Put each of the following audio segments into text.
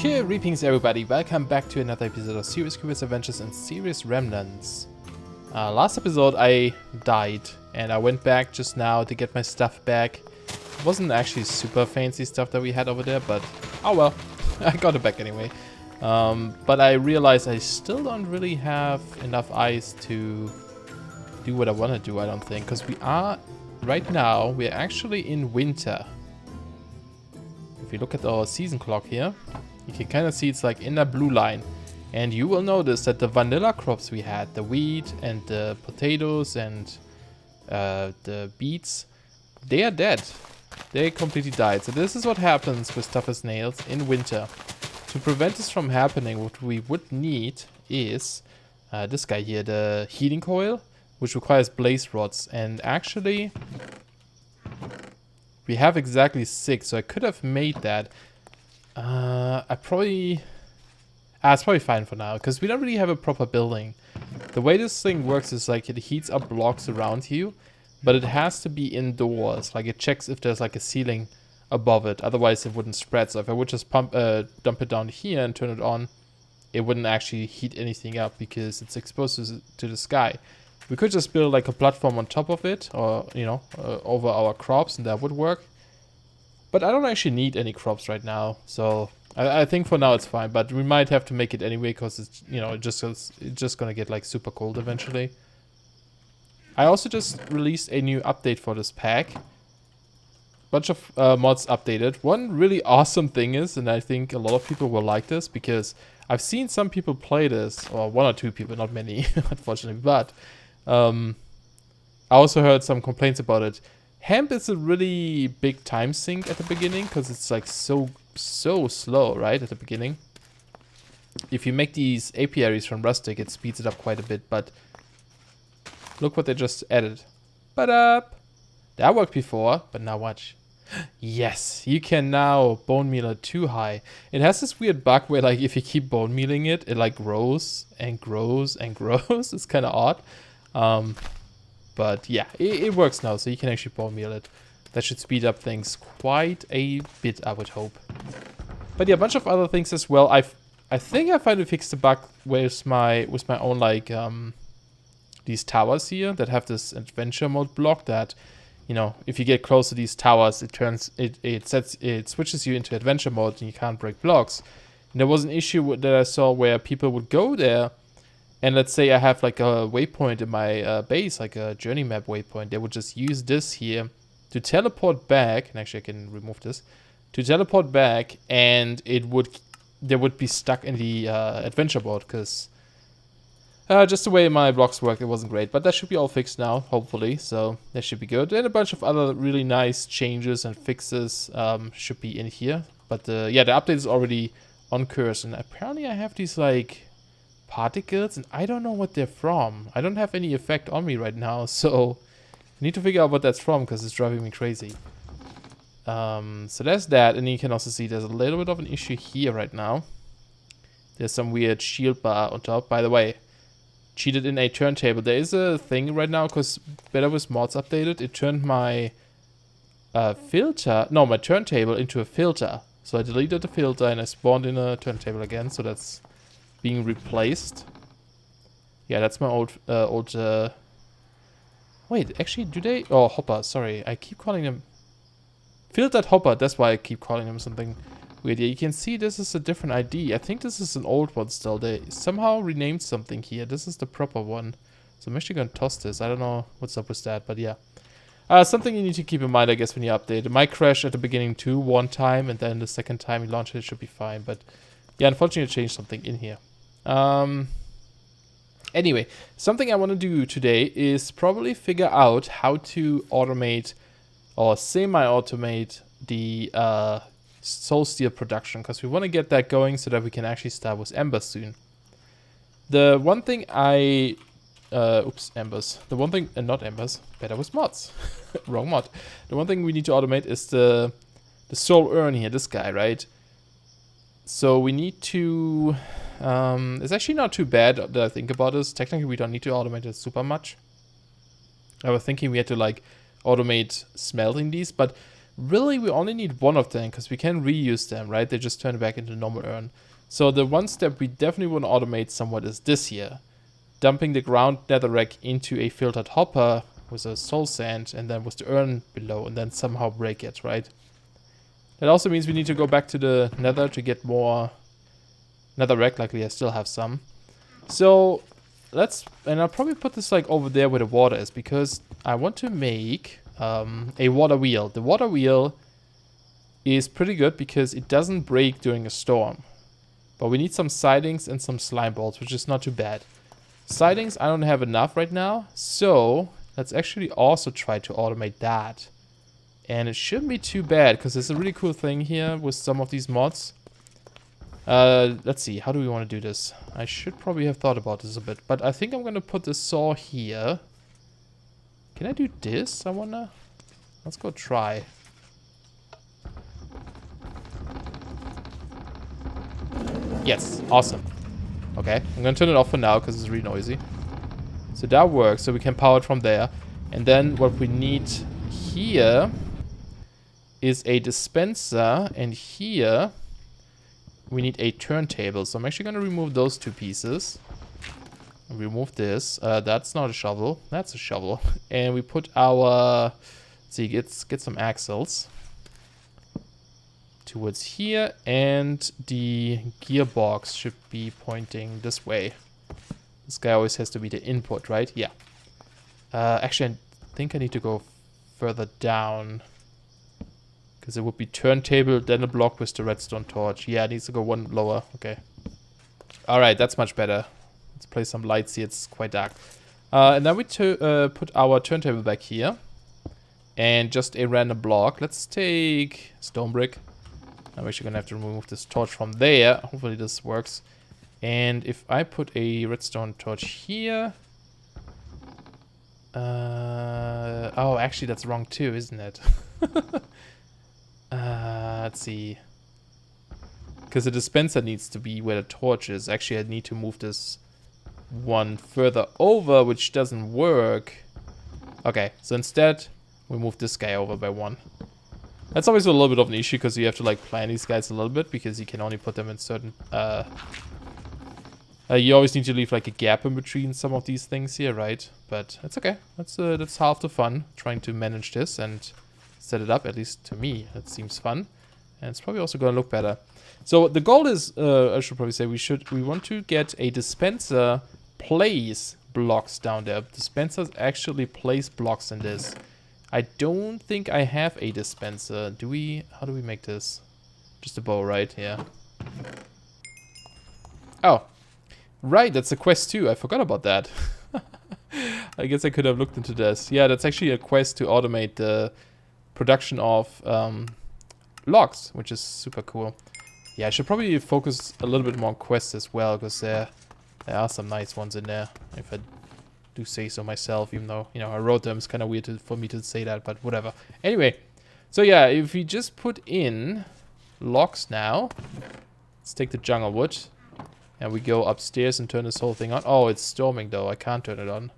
Greetings everybody, welcome back to another episode of Serious Adventures and Serious Remnants. Last episode I died and I went back just now to get my stuff back. It wasn't actually super fancy stuff that we had over there, but oh well, I got it back anyway. But I realized I still don't really have enough ice to do what I want to do, I don't think, because right now we're actually in winter. If you look at our season clock here, you can kind of see it's like in that blue line. And you will notice that the vanilla crops we had, the wheat and the potatoes and the beets, they are dead. They completely died. So this is what happens with tough as nails in winter. To prevent this from happening, what we would need is this guy here, the heating coil, which requires blaze rods. And actually, we have exactly 6, so I could have made that. It's probably fine for now, because we don't really have a proper building. The way this thing works is like it heats up blocks around you, but it has to be indoors. Like it checks if there's like a ceiling above it, otherwise it wouldn't spread. So if I would just dump it down here and turn it on, it wouldn't actually heat anything up because it's exposed to the sky. We could just build like a platform on top of it, or over our crops, and that would work. But I don't actually need any crops right now, so I think for now it's fine. But we might have to make it anyway, because it's it's just gonna get like super cold eventually. I also just released a new update for this pack. Bunch of mods updated. One really awesome thing is, and I think a lot of people will like this, because I've seen some people play this, or 1 or 2 people, not many, unfortunately. But I also heard some complaints about it. Hemp is a really big time sink at the beginning, because it's like so slow, right, at the beginning. If you make these apiaries from rustic, it speeds it up quite a bit, but look what they just added. Ba-da-up! That worked before, but now watch. Yes, you can now bone meal it too high. It has this weird bug where like if you keep bone mealing it, it like grows and grows and grows. It's kind of odd. But yeah, it works now, so you can actually bone meal it. That should speed up things quite a bit, I would hope. But yeah, a bunch of other things as well. I think I finally fixed the bug with my own like these towers here that have this adventure mode block that, if you get close to these towers, it switches you into adventure mode and you can't break blocks. And there was an issue that I saw where people would go there. And let's say I have like a waypoint in my base, like a journey map waypoint. They would just use this here to teleport back. And actually I can remove this. To teleport back, and they would be stuck in the adventure board. Because just the way my blocks work, it wasn't great. But that should be all fixed now, hopefully. So that should be good. And a bunch of other really nice changes and fixes should be in here. But yeah, the update is already on course. And apparently I have these like particles, and I don't know what they're from. I don't have any effect on me right now, so I need to figure out what that's from, because it's driving me crazy. So there's that, and you can also see there's a little bit of an issue here right now. There's some weird shield bar on top. By the way, cheated in a turntable. There is a thing right now, because BetterWithMods updated. It turned my my turntable into a filter. So I deleted the filter and I spawned in a turntable again, so that's being replaced. Yeah, that's my old wait, actually, do they? Oh, hopper, sorry. I keep calling them filtered hopper. That's why I keep calling them something weird. Yeah, you can see this is a different ID. I think this is an old one still. They somehow renamed something here. This is the proper one. So I'm actually gonna toss this. I don't know what's up with that, but yeah. Something you need to keep in mind, I guess, when you update. It might crash at the beginning too, one time, and then the second time you launch it, it should be fine. But yeah, unfortunately, I changed something in here. Anyway, something I want to do today is probably figure out how to automate or semi-automate the soul steel production, because we want to get that going so that we can actually start with Embers soon. The one thing Embers. The one thing, not Embers, BetterWithMods. Wrong mod. The one thing we need to automate is the soul urn here, this guy, right? So we need to it's actually not too bad that I think about this. Technically, we don't need to automate it super much. I was thinking we had to like automate smelting these, but Really, we only need one of them because we can reuse them, right? They just turn back into normal urn. So the one step we definitely want to automate somewhat is this here. Dumping the ground netherrack into a filtered hopper with a soul sand and then with the urn below and then somehow break it, right? That also means we need to go back to the nether to get more netherrack. Luckily, I still have some. So and I'll probably put this like over there where the water is because I want to make a water wheel. The water wheel is pretty good because it doesn't break during a storm. But we need some sidings and some slime balls, which is not too bad. Sidings, I don't have enough right now. So let's actually also try to automate that. And it shouldn't be too bad because there's a really cool thing here with some of these mods. Let's see, how do we want to do this? I should probably have thought about this a bit, but I think I'm going to put the saw here. Can I do this, I wonder? Let's go try. Yes, awesome. Okay, I'm going to turn it off for now because it's really noisy. So that works, so we can power it from there. And then what we need here is a dispenser, and here we need a turntable. So I'm actually going to remove those two pieces. Remove this. That's not a shovel. That's a shovel. And we put our... Let's see, get some axles towards here. And the gearbox should be pointing this way. This guy always has to be the input, right? Yeah. Actually, I think I need to go further down. Because it would be turntable, then a block with the redstone torch. Yeah, it needs to go one lower. Okay. Alright, that's much better. Let's place some lights here. It's quite dark. And then we put our turntable back here. And just a random block. Let's take stone brick. I'm actually going to have to remove this torch from there. Hopefully this works. And if I put a redstone torch here... oh, actually that's wrong too, isn't it? Let's see. Because the dispenser needs to be where the torch is. Actually, I need to move this one further over, which doesn't work. Okay, so instead, we move this guy over by one. That's always a little bit of an issue because you have to like plan these guys a little bit because you can only put them in certain... you always need to leave like a gap in between some of these things here, right? But it's okay. That's half the fun, trying to manage this and set it up. At least to me, it seems fun. And it's probably also going to look better. So the goal is, I should probably say, we want to get a dispenser place blocks down there. Dispensers actually place blocks in this. I don't think I have a dispenser. Do we? How do we make this? Just a bow, right? Yeah. Oh. Right, that's a quest too. I forgot about that. I guess I could have looked into this. Yeah, that's actually a quest to automate the production of logs, which is super cool. Yeah, I should probably focus a little bit more on quests as well, because there are some nice ones in there, if I do say so myself, even though, you know, I wrote them. It's kind of weird for me to say that, but whatever. Anyway, so yeah, if we just put in logs now, let's take the jungle wood, and we go upstairs and turn this whole thing on. Oh, it's storming though. I can't turn it on.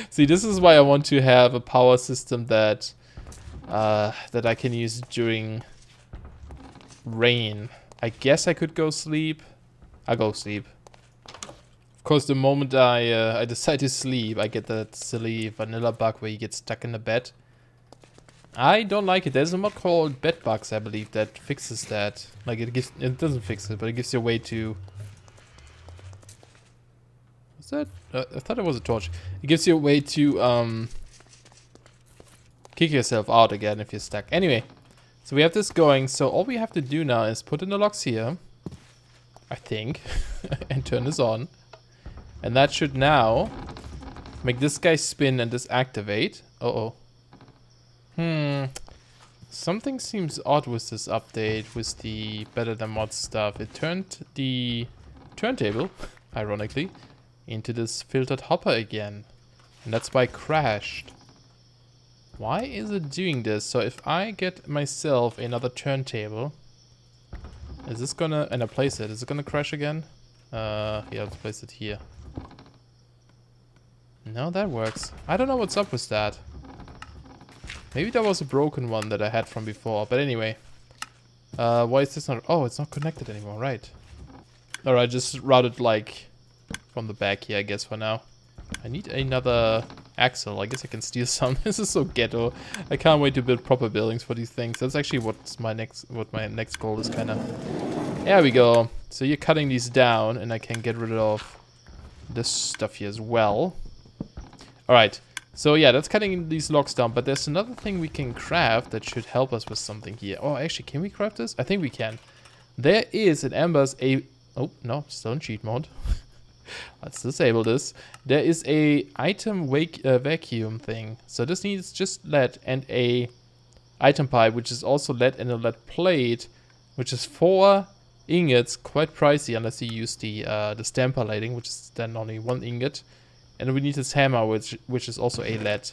See, this is why I want to have a power system that that I can use during rain. I guess I could go sleep. I'll go sleep. Of course, the moment I decide to sleep, I get that silly vanilla bug where you get stuck in the bed. I don't like it. There's a mod called bed bugs, I believe, that fixes that. Like it doesn't fix it, but it gives you a way to... What's that? I thought it was a torch. It gives you a way to kick yourself out again if you're stuck. Anyway, so we have this going. So all we have to do now is put in the logs here, I think, and turn this on. And that should now make this guy spin and this activate. Uh-oh. Something seems odd with this update, with the BetterWithMods stuff. It turned the turntable, ironically, into this filtered hopper again. And that's why it crashed. Why is it doing this? So if I get myself another turntable, is this gonna... and I place it, is it gonna crash again? Yeah, let's place it here. No, that works. I don't know what's up with that. Maybe that was a broken one that I had from before. But anyway. Why is this not... Oh, it's not connected anymore. Right. Alright, just routed like from the back here, I guess, for now. I need another axle. I guess I can steal some. This is so ghetto. I can't wait to build proper buildings for these things. That's actually what my next goal is, kind of. There we go. So you're cutting these down, and I can get rid of this stuff here as well. All right. So yeah, that's cutting these logs down. But there's another thing we can craft that should help us with something here. Oh, actually, can we craft this? I think we can. There is in Embers a... Oh, no, still in cheat mode. Let's disable this. There is a item vacuum thing. So this needs just lead and a item pipe, which is also lead, and a lead plate, which is 4 ingots. Quite pricey unless you use the stamper lighting, which is then only 1 ingot. And we need this hammer, which is also a lead.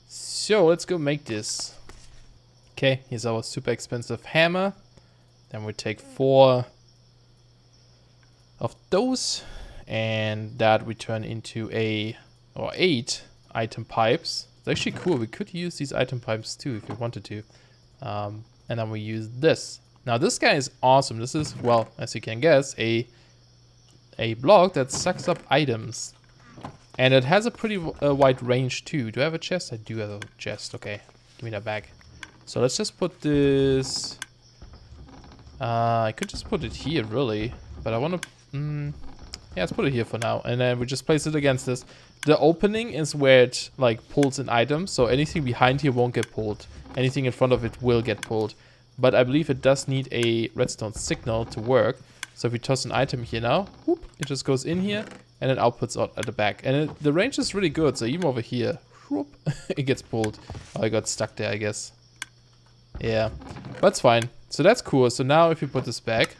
So let's go make this. Okay, here's our super expensive hammer. Then we take 4 of those, and that we turn into 8 item pipes. It's actually cool. We could use these item pipes too if we wanted to. And then we use this. Now this guy is awesome. This is, well, as you can guess, a block that sucks up items. And it has a pretty wide range too. Do I have a chest? I do have a chest. Okay, give me that back. So let's just put this... I could just put it here, really. But I want to... yeah, let's put it here for now. And then we just place it against this. The opening is where it, like, pulls in items. So anything behind here won't get pulled. Anything in front of it will get pulled. But I believe it does need a redstone signal to work. So if we toss an item here now, whoop, it just goes in here. And it outputs out at the back. And the range is really good. So even over here, whoop, it gets pulled. Oh, I got stuck there, I guess. Yeah, that's fine. So that's cool. So now if you put this back...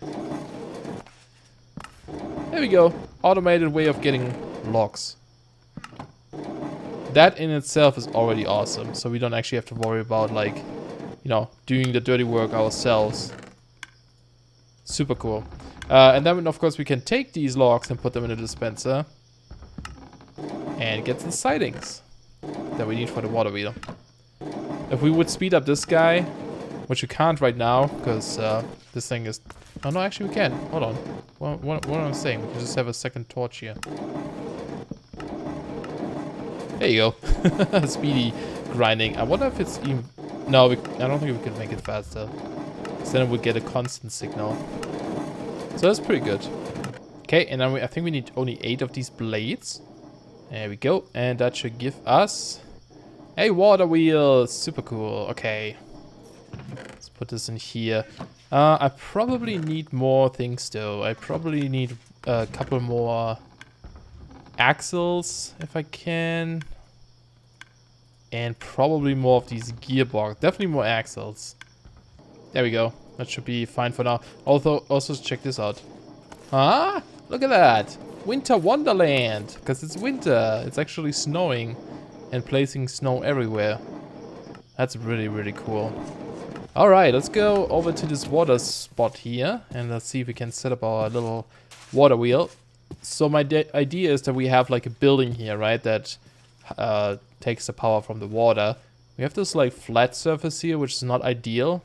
There we go. Automated way of getting logs. That in itself is already awesome. So we don't actually have to worry about, like, you know, doing the dirty work ourselves. Super cool. And then, of course, we can take these logs and put them in a dispenser. And get some sidings that we need for the water wheel. If we would speed up this guy, which we can't right now, because this thing is... Oh, no, actually we can. Hold on. What am I saying? We can just have a second torch here. There you go. Speedy grinding. I wonder if it's even... No, I don't think we can make it faster. So then it would get a constant signal. So that's pretty good. Okay, and then I think we need only 8 of these blades. There we go. And that should give us a water wheel. Super cool. Okay. Let's put this in here. I probably need more things though. I probably need a couple more axles if I can. And probably more of these gearbox. Definitely more axles. There we go. That should be fine for now. Also check this out. Ah, look at that. Winter Wonderland. Because it's winter. It's actually snowing and placing snow everywhere. That's really, really cool. Alright, let's go over to this water spot here. And let's see if we can set up our little water wheel. So my idea is that we have like a building here, right? That takes the power from the water. We have this like flat surface here, which is not ideal.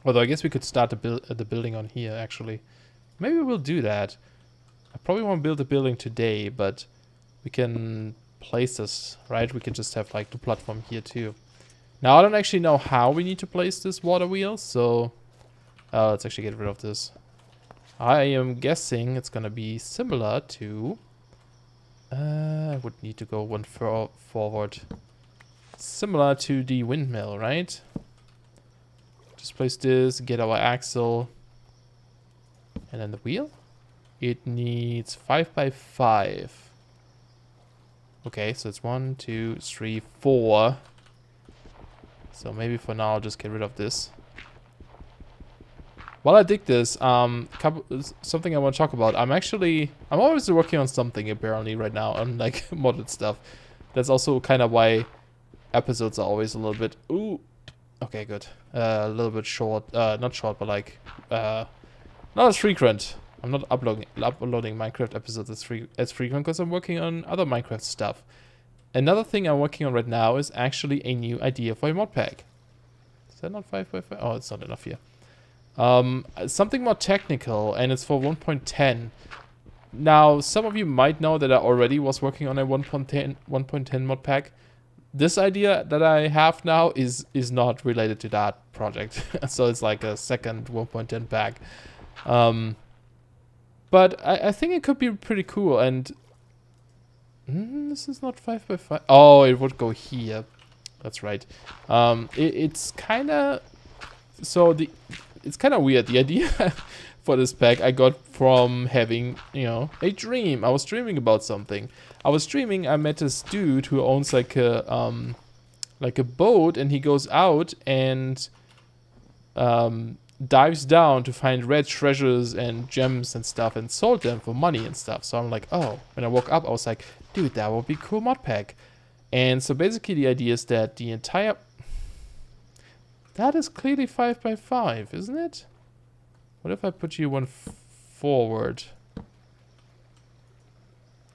Although I guess we could start the building on here, actually. Maybe we'll do that. I probably won't build the building today, but we can place this, right? We can just have like the platform here too. Now, I don't actually know how we need to place this water wheel, so let's actually get rid of this. I am guessing it's going to be similar to... I would need to go one forward. Similar to the windmill, right? Just place this, get our axle. And then the wheel? It needs 5 by 5. Okay, so it's 1, 2, 3, 4. So maybe for now I'll just get rid of this. While I dig this, something I want to talk about. I'm always working on something apparently right now on like modded stuff. That's also kind of why episodes are always a little bit, ooh, okay, good. A little bit short, not short, but like, not as frequent. I'm not uploading Minecraft episodes as frequent because I'm working on other Minecraft stuff. another thing I'm working on right now is actually a new idea for a mod pack. Is that not 5x5? Oh, it's not enough here. Something more technical, and it's for 1.10. Now, some of you might know that I already was working on a 1.10 mod pack. This idea that I have now is not related to that project. So it's like a second 1.10 pack. But I think it could be pretty cool. And this is not 5x5. Oh, it would go here. That's right. It's kind of... So it's kind of weird. The idea for this pack I got from having, you know, a dream. I was dreaming about something. I was dreaming I met this dude who owns like a boat, and he goes out and dives down to find red treasures and gems and stuff and sold them for money and stuff. So I'm like, oh, when I woke up I was like, dude, that would be a cool mod pack. And so basically the idea is that the entire... That is clearly 5x5, isn't it? What if I put you one forward?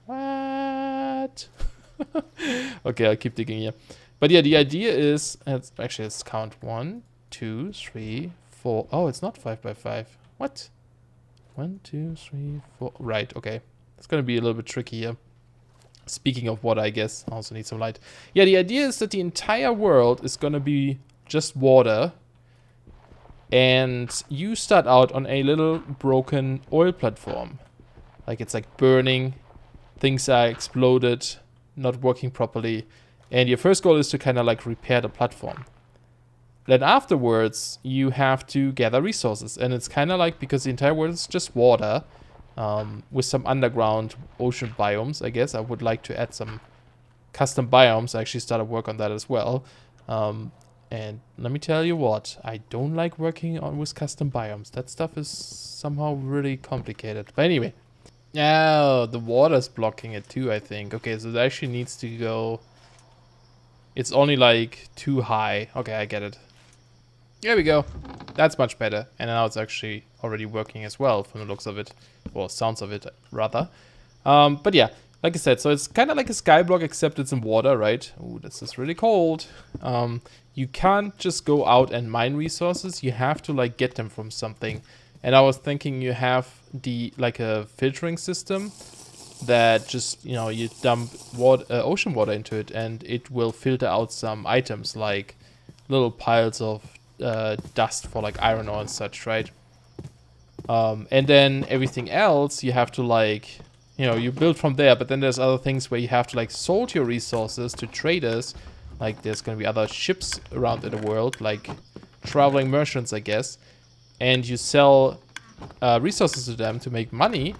What? Okay, I'll keep digging here. But yeah, the idea is... Actually, let's count 1, 2, 3, 4... Oh, it's not 5x5. What? 1, 2, 3, 4... Right, okay. It's gonna be a little bit tricky here. Speaking of water, I guess. I also need some light. Yeah, the idea is that the entire world is gonna be just water, and you start out on a little broken oil platform. Like, it's like burning, things are exploded, not working properly, and your first goal is to kind of like repair the platform. Then afterwards you have to gather resources, and it's kind of like, because the entire world is just water, with some underground ocean biomes. I guess I would like to add some custom biomes. I actually started work on that as well. And let me tell you what, I don't like working with custom biomes. That stuff is somehow really complicated. But anyway. Oh, the water's blocking it too, I think. Okay, so it actually needs to go... It's only like too high. Okay, I get it. There we go. That's much better. And now it's actually already working as well from the looks of it. Or sounds of it, rather. But yeah. Like I said, so it's kind of like a skyblock, except it's in water, right? Ooh, this is really cold. You can't just go out and mine resources. You have to like get them from something. And I was thinking you have like a filtering system that just, you know, you dump water, ocean water into it, and it will filter out some items like little piles of dust for like iron ore and such, right? And then everything else you have to like... You know, you build from there, but then there's other things where you have to like sold your resources to traders. Like there's gonna be other ships around in the world, like traveling merchants, I guess. And you sell resources to them to make money,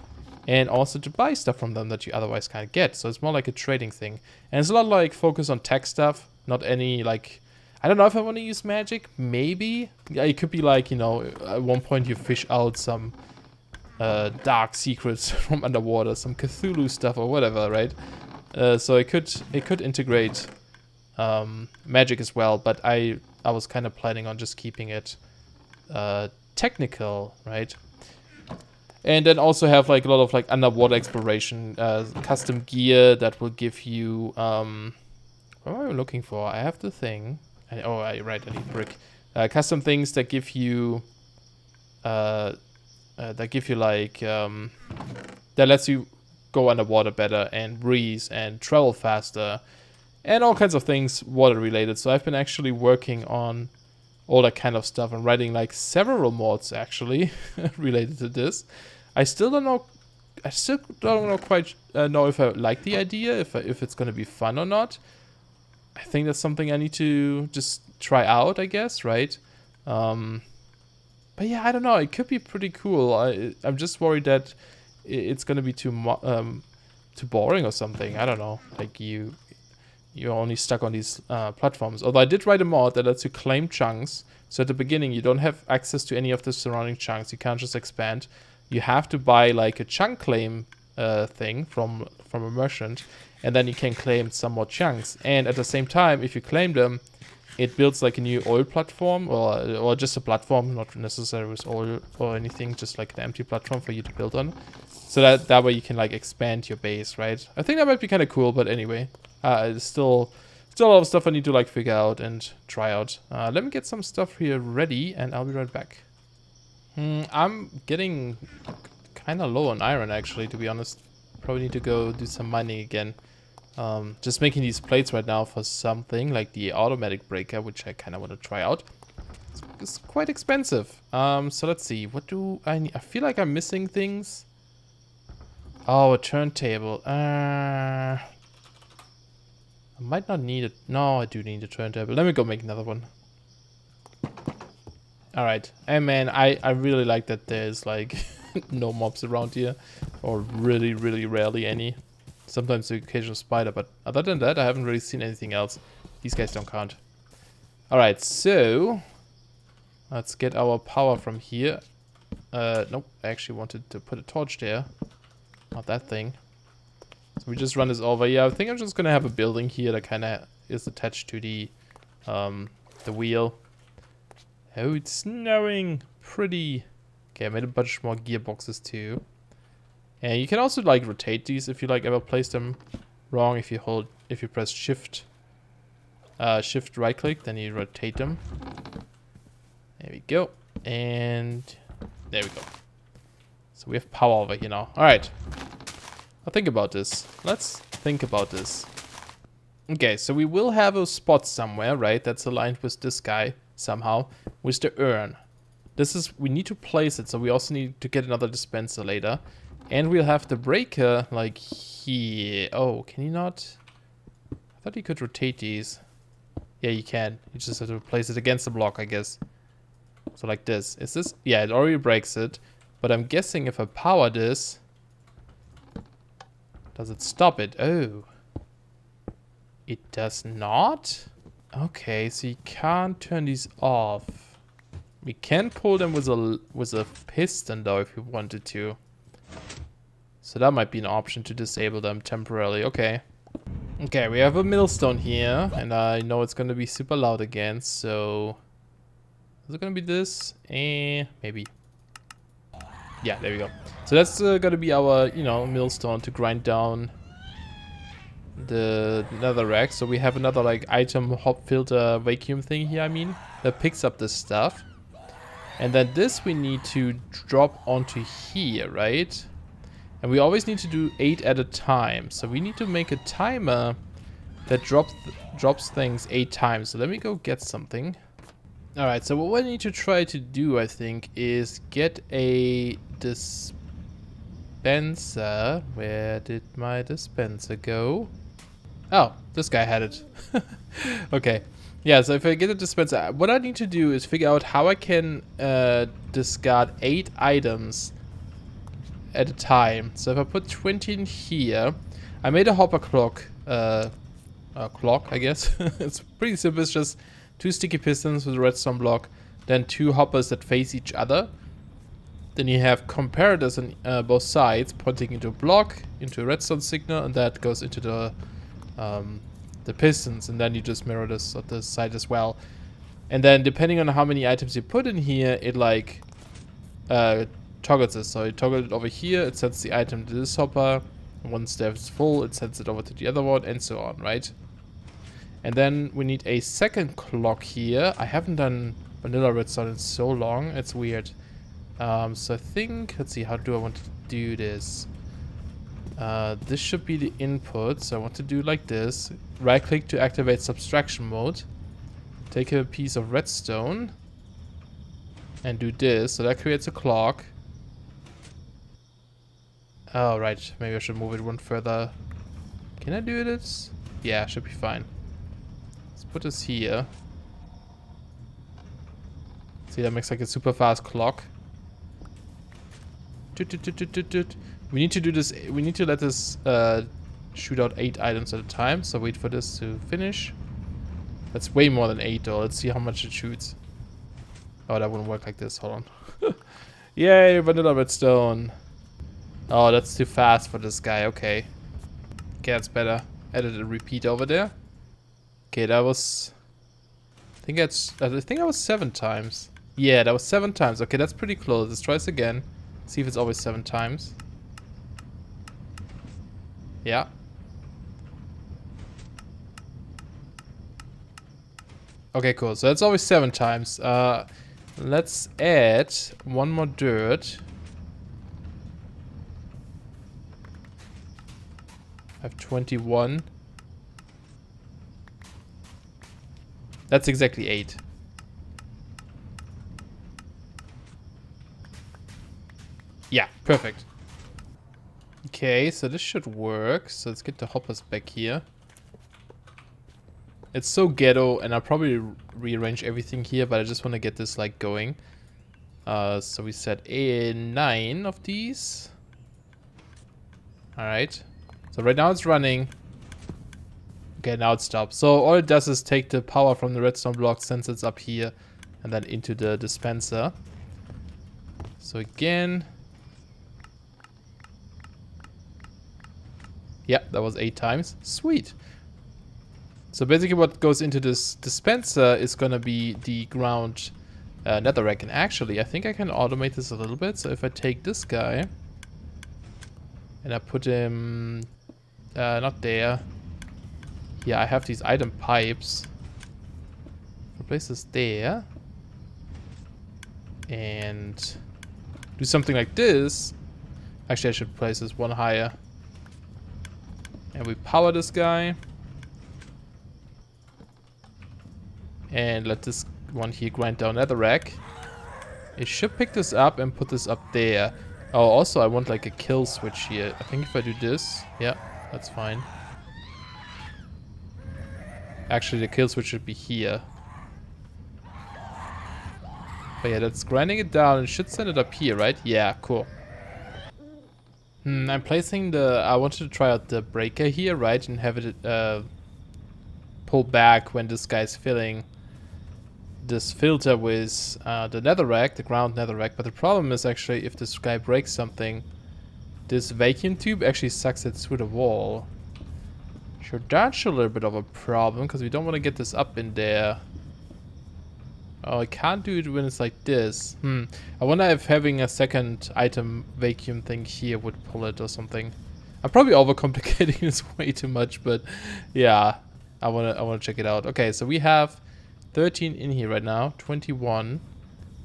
and also to buy stuff from them that you otherwise can't get. So it's more like a trading thing. And it's a lot like focus on tech stuff, not any like... I don't know if I want to use magic, maybe. Yeah, it could be like, you know, at one point you fish out some... dark secrets from underwater, some Cthulhu stuff or whatever, right? So it could integrate magic as well, but I was kind of planning on just keeping it technical, right? And then also have like a lot of like underwater exploration, custom gear that will give you what am I looking for? I have the thing. Right, I need brick. Custom things that give you like that lets you go underwater better and breathe and travel faster and all kinds of things water related. So I've been actually working on all that kind of stuff and writing like several mods actually related to this. I still don't know quite know if I like the idea, if it's gonna be fun or not. I think that's something I need to just try out, I guess, right? But yeah, I don't know. It could be pretty cool. I'm just worried that it's gonna be too boring or something. I don't know. Like you're only stuck on these platforms. Although I did write a mod that lets you claim chunks. So at the beginning, you don't have access to any of the surrounding chunks. You can't just expand. You have to buy like a chunk claim thing from a merchant, and then you can claim some more chunks. And at the same time, if you claim them, it builds like a new oil platform, or just a platform, not necessarily with oil or anything, just like an empty platform for you to build on. So that way you can like expand your base, right? I think that might be kind of cool, but anyway. It's still a lot of stuff I need to like figure out and try out. Let me get some stuff here ready, and I'll be right back. I'm getting kind of low on iron, actually, to be honest. Probably need to go do some mining again. Just making these plates right now for something like the automatic breaker, which I kind of want to try out. It's quite expensive. So let's see. What do I need? I feel like I'm missing things. Oh, a turntable. I might not need it. No, I do need a turntable. Let me go make another one. Alright. And man, I really like that there's like no mobs around here. Or really, really rarely any. Sometimes the occasional spider, but other than that, I haven't really seen anything else. These guys don't count. Alright, so let's get our power from here. Nope, I actually wanted to put a torch there. Not that thing. So we just run this over. Yeah, I think I'm just gonna have a building here that kind of is attached to the wheel. Oh, it's snowing. Pretty. Okay, I made a bunch more gearboxes too. And you can also like rotate these if you like ever place them wrong. If you press shift right click, then you rotate them. There we go. And there we go. So we have power over here now. Alright. I'll think about this. Let's think about this. Okay, so we will have a spot somewhere, right? That's aligned with this guy somehow. With the urn. We need to place it, so we also need to get another dispenser later. And we'll have the breaker like here. Oh, can you not? I thought you could rotate these. Yeah, you can. You just have to place it against the block, I guess. So like this. Is this? Yeah, it already breaks it. But I'm guessing if I power this, does it stop it? Oh. It does not? Okay, so you can't turn these off. We can pull them with a piston though if you wanted to. So that might be an option to disable them temporarily. Okay. Okay, we have a millstone here. And I know it's going to be super loud again. So is it going to be this? Maybe. Yeah, there we go. So that's going to be our, millstone to grind down the netherrack. So we have another like item hop filter vacuum thing here, that picks up this stuff. And then this we need to drop onto here, right? And we always need to do 8 at a time. So we need to make a timer that drops things 8 times. So let me go get something. Alright, so what we need to try to do, I think, is get a dispenser. Where did my dispenser go? Oh, this guy had it. Okay. Yeah, so if I get a dispenser, what I need to do is figure out how I can discard 8 items at a time. So if I put 20 in here, I made a hopper clock, I guess. It's pretty simple. It's just 2 sticky pistons with a redstone block, then 2 hoppers that face each other. Then you have comparators on both sides, pointing into a block, into a redstone signal, and that goes into the pistons, and then you just mirror this at the side as well. And then depending on how many items you put in here, it like toggles this. So you toggle it over here, it sends the item to this hopper. Once that's full, it sends it over to the other one, and so on, right? And then we need a second clock here. I haven't done vanilla redstone in so long. It's weird. So I think, let's see, how do I want to do this? This should be the input. So I want to do like this. Right click to activate subtraction mode. Take a piece of redstone and do this. So that creates a clock. Oh, right. Maybe I should move it one further. Can I do this? Yeah, should be fine. Let's put this here. See, that makes like a super fast clock. We need to do this. We need to let this shoot out 8 items at a time. So wait for this to finish. That's way more than 8 though. Let's see how much it shoots. Oh, that wouldn't work like this. Hold on. Yay, vanilla redstone. Oh, that's too fast for this guy. Okay. Okay, that's better. Added a repeat over there. Okay, that was... I think that was 7 times. Yeah, that was 7 times. Okay, that's pretty close. Let's try this again. See if it's always 7 times. Yeah. Okay, cool. So that's always 7 times. Let's add 1 more dirt. I have 21. That's exactly 8. Yeah, perfect. Okay, so this should work. So let's get the hoppers back here. It's so ghetto, and I'll probably rearrange everything here, but I just want to get this like going. So we set 9 of these. Alright. So right now it's running. Okay, now it stops. So all it does is take the power from the redstone block, since it's up here, and then into the dispenser. So again. Yeah, that was 8 times. Sweet. So basically what goes into this dispenser is going to be the ground netherrack. And actually, I think I can automate this a little bit. So if I take this guy and I put him not there. Yeah, I have these item pipes. Replace this there. And do something like this. Actually, I should place this one higher. And we power this guy. And let this one here grind down netherrack. It should pick this up and put this up there. Oh, also I want like a kill switch here. I think if I do this, yeah, that's fine. Actually, the kill switch should be here. But yeah, that's grinding it down and should send it up here, right? Yeah, cool. I'm placing the... I wanted to try out the breaker here, right? And have it pull back when this guy's filling this filter with the netherrack, the ground netherrack. But the problem is actually if this guy breaks something, this vacuum tube actually sucks it through the wall. Sure, that's a little bit of a problem because we don't want to get this up in there. Oh, I can't do it when it's like this. I wonder if having a second item vacuum thing here would pull it or something. I'm probably overcomplicating this way too much, but yeah, I wanna check it out. Okay, so we have 13 in here right now. 21.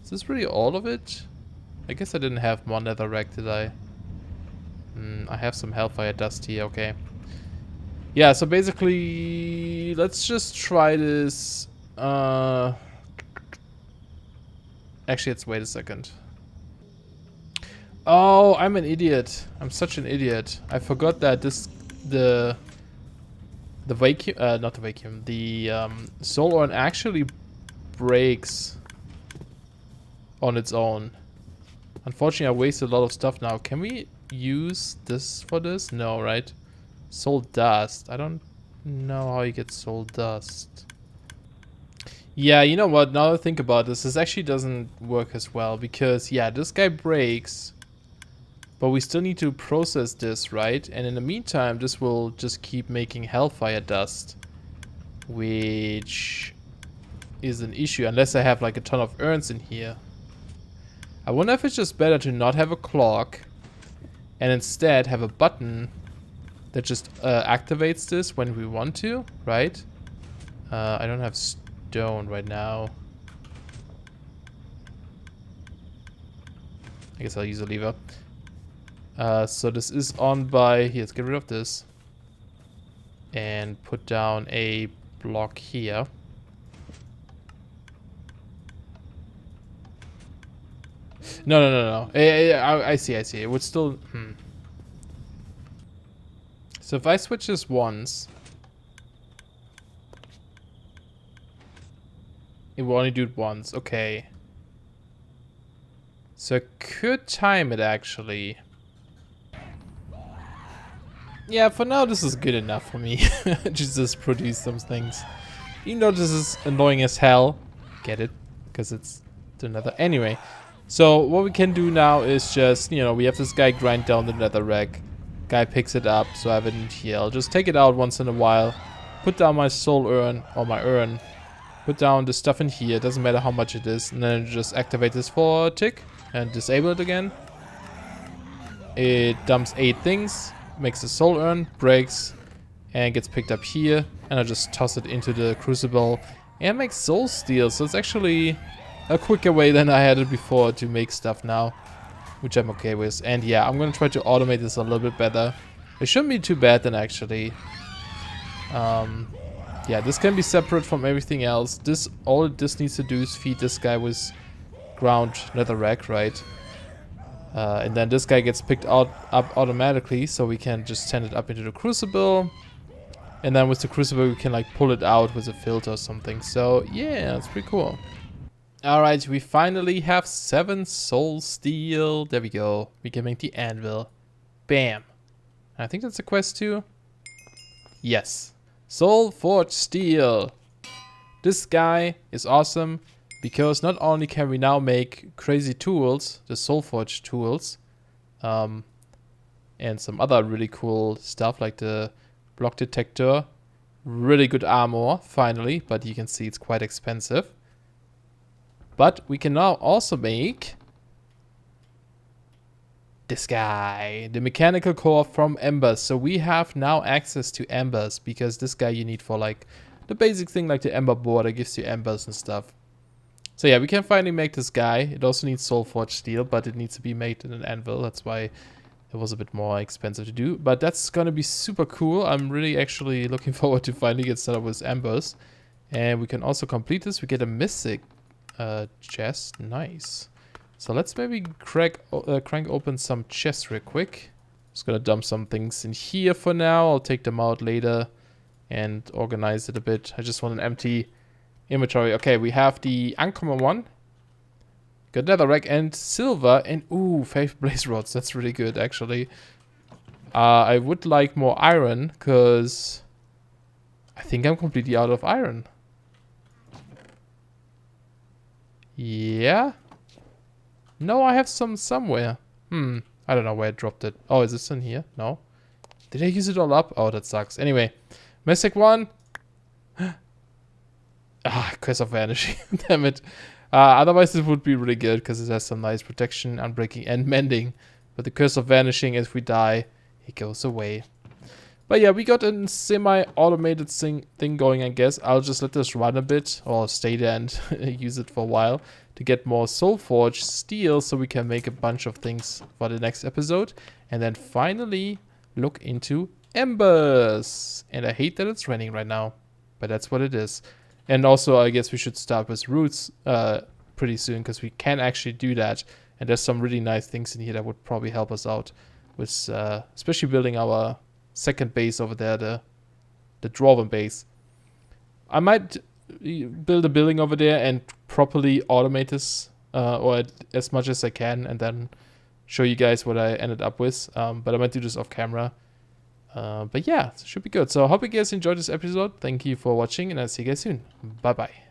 Is this really all of it? I guess I didn't have more netherrack, did I? I have some hellfire dust here. Okay. Yeah. So basically, let's just try this. Actually, let's wait a second. Oh, I'm an idiot. I'm such an idiot. I forgot that the vacuum, not the vacuum, the soul urn actually breaks on its own. Unfortunately, I wasted a lot of stuff now. Can we use this for this? No, right? Soul dust. I don't know how you get soul dust. Yeah, you know what? Now that I think about this actually doesn't work as well because, yeah, this guy breaks, but we still need to process this, right? And in the meantime, this will just keep making hellfire dust, which is an issue unless I have like a ton of urns in here. I wonder if it's just better to not have a clock and instead have a button that just activates this when we want to, right? I don't have stone right now. I guess I'll use a lever. So this is on by... Here, let's get rid of this. And put down a block here. No. I see. It would still... So if I switch this once... It will only do it once. Okay. So I could time it, actually. Yeah, for now this is good enough for me. Just produce some things. Even though this is annoying as hell. Get it? Because it's another... Anyway. So what we can do now is just, you know, we have this guy grind down the netherrack. Guy picks it up, so I have it in here. I'll just take it out once in a while. Put down my soul urn, or my urn. Put down the stuff in here, doesn't matter how much it is. And then just activate this for a tick. And disable it again. It dumps 8 things. Makes a soul urn, breaks, and gets picked up here. And I just toss it into the crucible. and make soul steel. So it's actually a quicker way than I had it before to make stuff now, which I'm okay with. And yeah, I'm gonna try to automate this a little bit better. It shouldn't be too bad then, actually. Yeah, this can be separate from everything else. All this needs to do is feed this guy with ground netherrack, right? And then this guy gets picked up automatically, so we can just send it up into the crucible. And then with the crucible we can like pull it out with a filter or something. So yeah, it's pretty cool. Alright, we finally have 7 soul steel. There we go. We can make the anvil. Bam. I think that's a quest too. Yes. Soul Forge Steel. This guy is awesome because not only can we now make crazy tools, the Soul Forge tools, and some other really cool stuff like the block detector, really good armor finally, but you can see it's quite expensive. But we can now also make this guy, the mechanical core from Embers. So we have now access to Embers because this guy you need for like the basic thing like the Ember board that gives you Embers and stuff. So yeah, we can finally make this guy. It also needs Soul Forge steel, but it needs to be made in an anvil. That's why it was a bit more expensive to do. But that's gonna be super cool. I'm really actually looking forward to finally get started with Embers. And we can also complete this. We get a mystic chest. Nice. So let's maybe crank open some chests real quick. Just gonna dump some things in here for now. I'll take them out later and organize it a bit. I just want an empty inventory. Okay, we have the uncommon one. Got netherrack and silver and ooh, 5 blaze rods. That's really good actually. I would like more iron because I think I'm completely out of iron. Yeah. No, I have some somewhere. I don't know where I dropped it. Oh, is this in here? No. Did I use it all up? Oh, that sucks. Anyway, Mystic one. Curse of Vanishing. Damn it. Otherwise, it would be really good because it has some nice protection, unbreaking, and mending. But the Curse of Vanishing, if we die, it goes away. But yeah, we got a semi-automated thing going, I guess. I'll just let this run a bit or stay there and use it for a while to get more Soul Forge steel so we can make a bunch of things for the next episode. And then finally look into Embers. And I hate that it's raining right now, but that's what it is. And also, I guess we should start with roots pretty soon because we can actually do that. And there's some really nice things in here that would probably help us out with especially building our second base over there, the dwarven base. I might build a building over there and properly automate this or as much as I can and then show you guys what I ended up with. But I might do this off camera. But yeah, it should be good. So I hope you guys enjoyed this episode. Thank you for watching and I'll see you guys soon. Bye bye.